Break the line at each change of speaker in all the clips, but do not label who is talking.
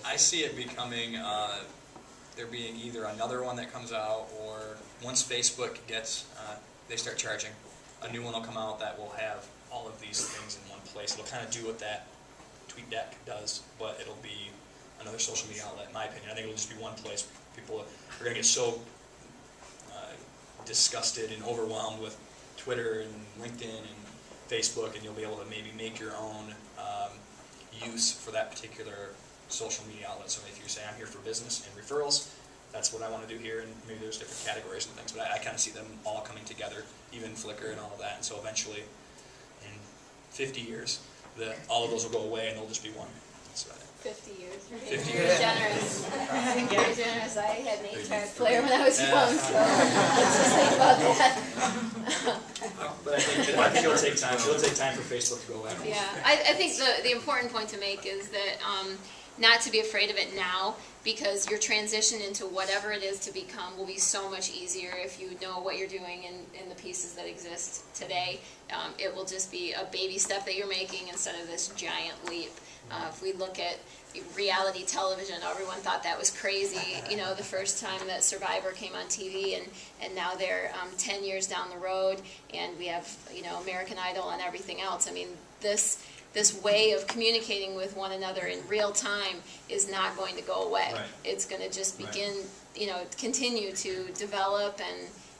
I see it becoming, there being either another one that comes out, or once Facebook gets, they start charging, a new one will come out that will have all of these things in one place. It'll kind of do what that TweetDeck does, but it'll be another social media outlet, in my opinion. I think it'll just be one place. People are going to get so disgusted and overwhelmed with Twitter and LinkedIn and Facebook, and you'll be able to maybe make your own use for that particular social media outlet. So if you say, I'm here for business and referrals, that's what I want to do here, and maybe there's different categories and things, but I kind of see them all coming together, even Flickr and all of that. And so eventually, in 50 years, all of those will go away and they'll just be one. That's what I think.
50 years.
50
Very
years.
generous. Very generous. I had an 8-track player when I was young, so let's just think about that.
But I think it'll take time. It'll take time for Facebook to go away.
Yeah, I think the important point to make is that not to be afraid of it now, because your transition into whatever it is to become will be so much easier if you know what you're doing in the pieces that exist today. It will just be a baby step that you're making instead of this giant leap. If we look at reality television, everyone thought that was crazy, you know, the first time that Survivor came on TV, and now they're 10 years down the road, and we have, you know, American Idol and everything else. I mean, this way of communicating with one another in real time is not going to go away.
Right.
It's going to just begin, you know, continue to develop,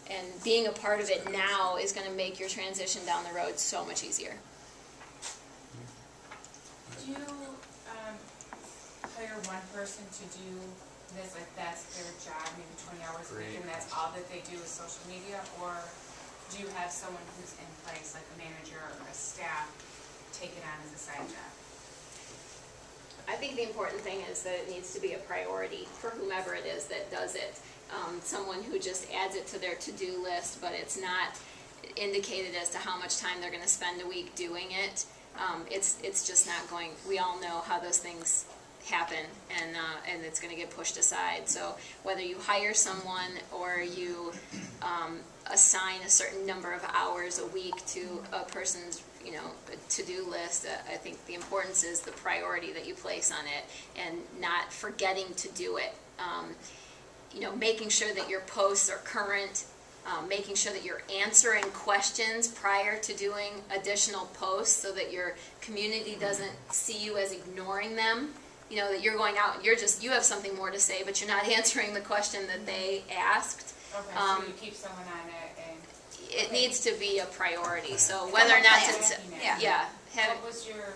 and being a part of it now is going to make your transition down the road so much easier.
Do you hire one person to do this, like that's their job, maybe 20 hours a week, and that's all that they do is social media, or do you have someone who's in place, like a manager or a staff, take it on as a side job?
I think the important thing is that it needs to be a priority for whomever it is that does it. Someone who just adds it to their to-do list, but it's not indicated as to how much time they're going to spend a week doing it. It's just not going. We all know how those things happen, and it's going to get pushed aside. So whether you hire someone or you assign a certain number of hours a week to a person's, you know, to-do list, I think the importance is the priority that you place on it, and not forgetting to do it. You know, making sure that your posts are current. Making sure that you're answering questions prior to doing additional posts, so that your community doesn't see you as ignoring them. You know, that you're going out and you have something more to say, but you're not answering the question that they asked.
Okay, so you keep someone on it, and
it needs to be a priority. So whether or not to,
What was your